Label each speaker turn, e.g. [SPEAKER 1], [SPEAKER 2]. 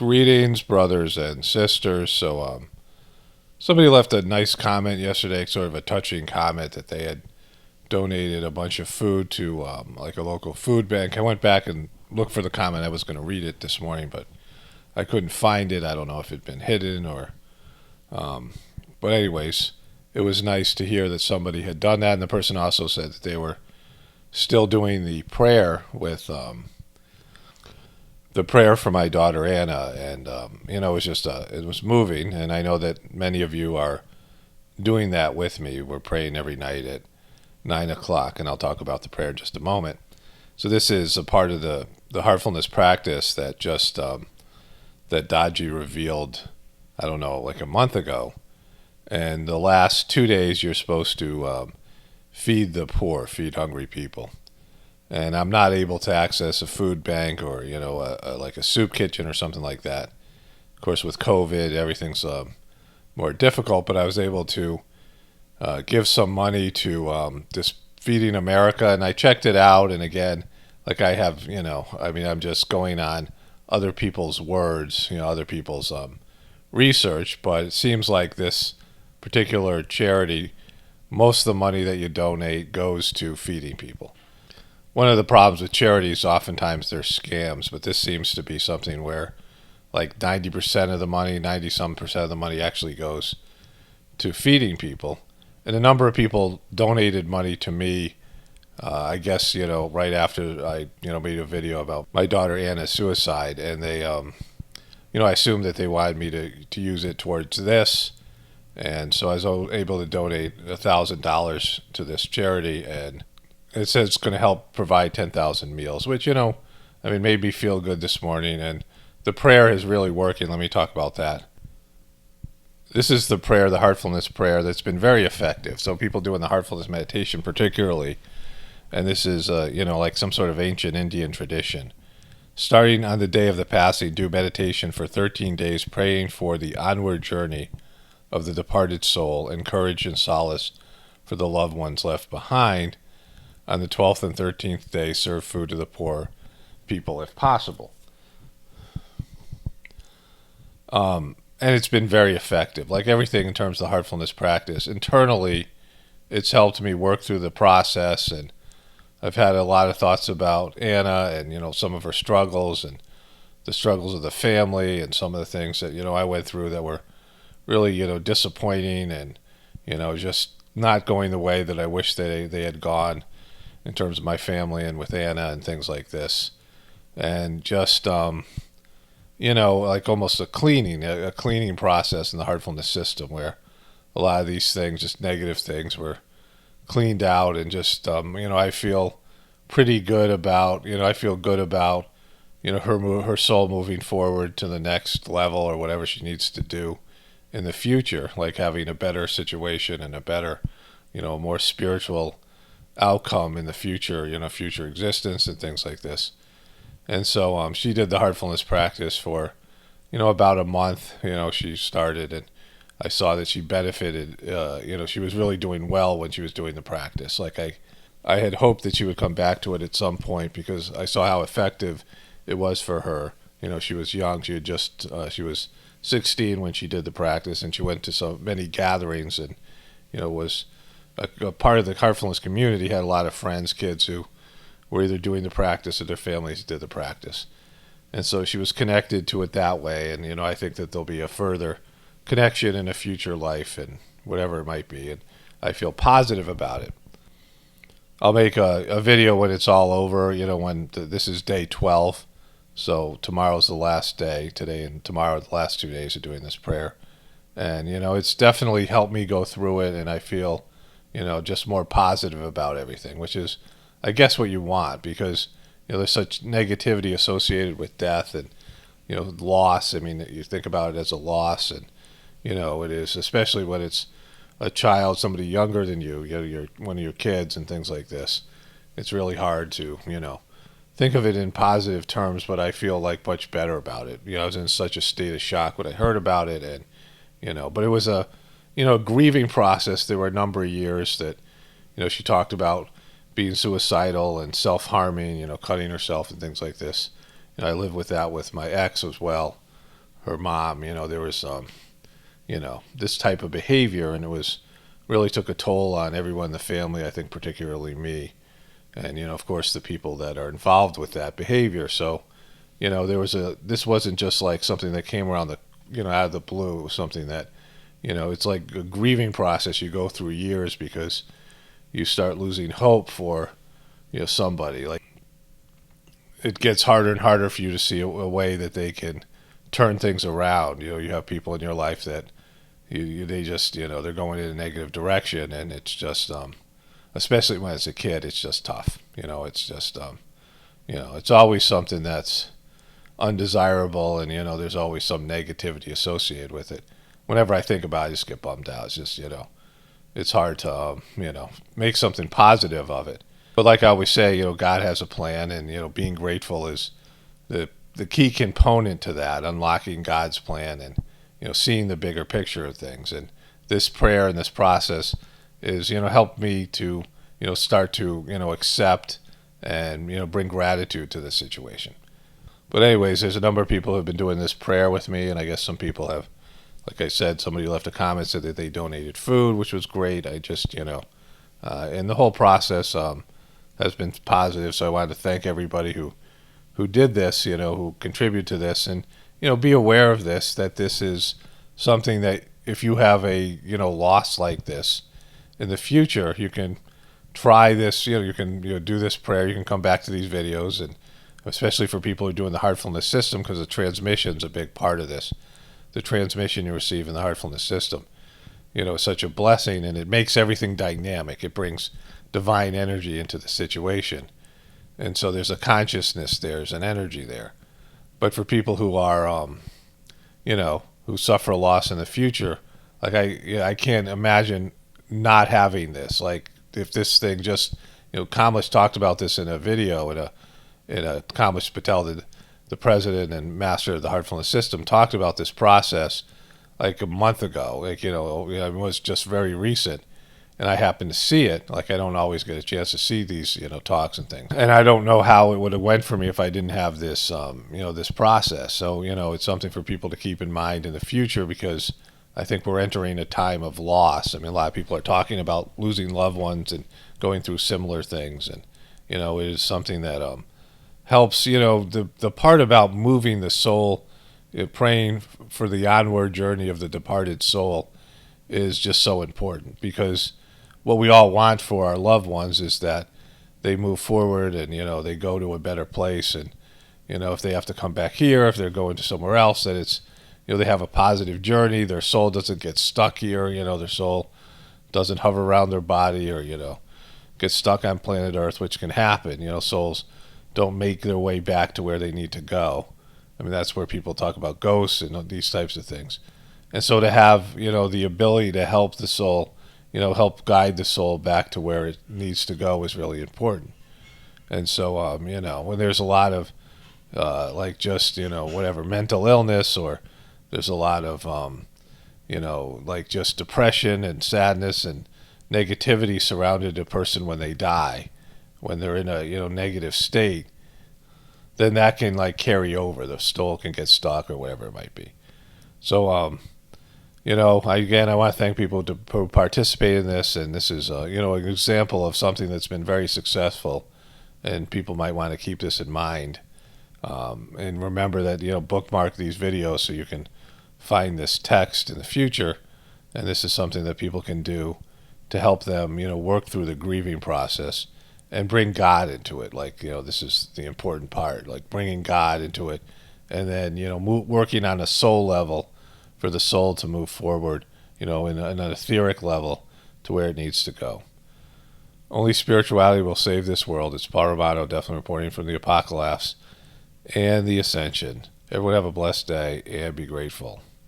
[SPEAKER 1] Greetings, brothers and sisters. Somebody left a nice comment yesterday, sort of a touching comment, that they had donated a bunch of food to like a local food bank. I went back and looked for the comment. I was going to read it this morning, but I couldn't find it. I don't know if it'd been hidden or. But anyways, it was nice to hear that somebody had done that, and the person also said that they were still doing the prayer with. The prayer for my daughter Anna, and it was just it was moving, and I know that many of you are doing that with me. We're praying every night at 9 o'clock, and I'll talk about the prayer in just a moment. So this is a part of the heartfulness practice that just that Daji revealed, I don't know, like a month ago. And the last 2 days you're supposed to feed the poor, feed hungry people. And I'm not able to access a food bank or, like a soup kitchen or something like that. Of course, with COVID, everything's more difficult, but I was able to give some money to this Feeding America, and I checked it out, and again, like I have, I'm just going on other people's words, other people's research, but it seems like this particular charity, most of the money that you donate goes to feeding people. One of the problems with charities, oftentimes they're scams, but this seems to be something where like 90% of the money, 90-some% of the money actually goes to feeding people. And a number of people donated money to me, I guess, right after I, made a video about my daughter Anna's suicide. And they, I assumed that they wanted me to use it towards this. And so I was able to donate $1,000 to this charity, and it says it's going to help provide 10,000 meals, which, made me feel good this morning. And the prayer is really working. Let me talk about that. This is the prayer, the heartfulness prayer, that's been very effective. So people doing the heartfulness meditation particularly, and this is, like some sort of ancient Indian tradition. Starting on the day of the passing, do meditation for 13 days, praying for the onward journey of the departed soul, and courage and solace for the loved ones left behind. On the 12th and 13th day, serve food to the poor people if possible. And it's been very effective. Like everything in terms of the heartfulness practice, internally, it's helped me work through the process. And I've had a lot of thoughts about Anna and, some of her struggles and the struggles of the family and some of the things that, I went through that were really, disappointing and, just not going the way that I wish they had gone in terms of my family and with Anna and things like this. And just, like almost a cleaning process in the heartfulness system where a lot of these things, just negative things, were cleaned out. And just, I feel pretty good about, her soul moving forward to the next level or whatever she needs to do in the future, like having a better situation and a better, more spiritual outcome in the future, future existence and things like this. And so she did the heartfulness practice for, about a month. She started, and I saw that she benefited. She was really doing well when she was doing the practice. Like I had hoped that she would come back to it at some point because I saw how effective it was for her. She was young. She had just she was 16 when she did the practice, and she went to so many gatherings and, was a part of the heartfulness community, had a lot of friends, kids who were either doing the practice or their families did the practice. And so she was connected to it that way. And, I think that there'll be a further connection in a future life and whatever it might be. And I feel positive about it. I'll make a video when it's all over, when this is day 12. So tomorrow's the last day. Today and tomorrow are the last 2 days of doing this prayer. And, it's definitely helped me go through it. And I feel, just more positive about everything, which is, I guess, what you want, because, there's such negativity associated with death and, loss. I mean, you think about it as a loss, and, it is, especially when it's a child, somebody younger than you, one of your kids and things like this. It's really hard to, think of it in positive terms, but I feel like much better about it. I was in such a state of shock when I heard about it, and, but it was a grieving process. There were a number of years that, she talked about being suicidal and self-harming, cutting herself and things like this. And I lived with that with my ex as well. her mom, there was this type of behavior, and it was really took a toll on everyone in the family. I think particularly me, and of course the people that are involved with that behavior. So this wasn't just like something that came around the out of the blue. It was something that it's like a grieving process you go through years, because you start losing hope for somebody. Like, it gets harder and harder for you to see a way that they can turn things around. You have people in your life that they just they're going in a negative direction, and it's just especially when it's a kid, it's just tough. It's just it's always something that's undesirable, and there's always some negativity associated with it. Whenever I think about it, I just get bummed out. It's just it's hard to make something positive of it. But like I always say, God has a plan, and being grateful is the key component to that, unlocking God's plan, and seeing the bigger picture of things. And this prayer and this process is helped me to start to accept and bring gratitude to the situation. But anyways, there's a number of people who have been doing this prayer with me, and I guess some people have, like I said, somebody left a comment, said that they donated food, which was great. I just and the whole process has been positive. So I wanted to thank everybody who did this, who contributed to this, and be aware of this, that this is something that if you have a loss like this in the future, you can try this. You can do this prayer. You can come back to these videos, and especially for people who are doing the heartfulness system, because the transmission is a big part of this. The transmission you receive in the heartfulness system, is such a blessing, and it makes everything dynamic. It brings divine energy into the situation. And so there's a consciousness, there's an energy there. But for people who are, who suffer a loss in the future, like I can't imagine not having this. Like, if this thing just, Kamlesh talked about this in a video, in a Kamlesh Patel, the president and master of the heartfulness system, talked about this process like a month ago. Like, it was just very recent. And I happened to see it. Like, I don't always get a chance to see these, talks and things. And I don't know how it would have went for me if I didn't have this, this process. So, it's something for people to keep in mind in the future, because I think we're entering a time of loss. I mean, a lot of people are talking about losing loved ones and going through similar things. And, it is something that helps, the part about moving the soul, praying for the onward journey of the departed soul is just so important, because what we all want for our loved ones is that they move forward and, they go to a better place. And, if they have to come back here, if they're going to somewhere else, that it's, they have a positive journey. Their soul doesn't get stuck here. Their soul doesn't hover around their body, or, get stuck on planet Earth, which can happen. Souls don't make their way back to where they need to go. I mean, that's where people talk about ghosts and these types of things. And so to have, the ability to help the soul, help guide the soul back to where it needs to go is really important. And so, when there's a lot of, like, just, whatever, mental illness, or there's a lot of, like, just depression and sadness and negativity surrounded a person when they die, when they're in a, negative state, then that can, like, carry over. The soul can get stuck or whatever it might be. So, I want to thank people who participate in this, and this is, an example of something that's been very successful, and people might want to keep this in mind, and remember that, bookmark these videos so you can find this text in the future, and this is something that people can do to help them, work through the grieving process and bring God into it. Like, this is the important part, like bringing God into it, and then, working on a soul level for the soul to move forward, in an etheric level to where it needs to go. Only spirituality will save this world. It's Paul Romano, definitely reporting from the Apocalypse and the Ascension. Everyone have a blessed day and be grateful.